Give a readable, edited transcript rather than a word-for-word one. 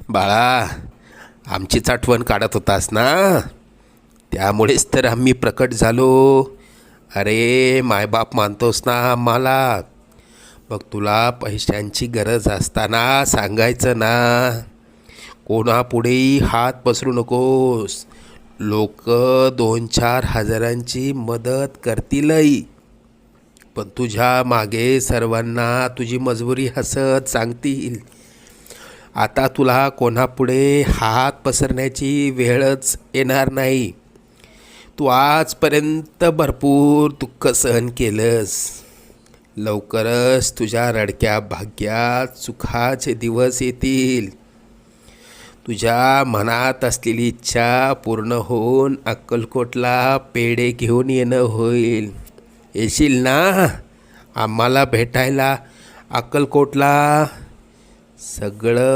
बाळा, आमचीच आठवण काढत होतास ना, त्यामुळेच तर आम्ही प्रकट झालो. अरे मायबाप मानतोस ना आम्हाला, मग तुला पैशांची गरज असताना सांगायचं ना. कोणापुढेही हात पसरू नकोस. लोक 2-4 हजारांची मदत करतीलही, पण तुझ्या मागे सर्वांना तुझी मजबुरी हसत सांगतील. आता तुला कोणापुढे हात पसरण्याची वेळच येणार नाही. तू आजपर्यंत भरपूर दुःख सहन केलंस. लवकरच तुझ्या रडक्या भाग्यात सुखाचे दिवस येतील. तुझ्या मनात असलेली इच्छा पूर्ण होऊन अक्कलकोटला पेढे घेऊन येणं होईल. येशील ना आम्हाला भेटायला अक्कलकोटला? सगळं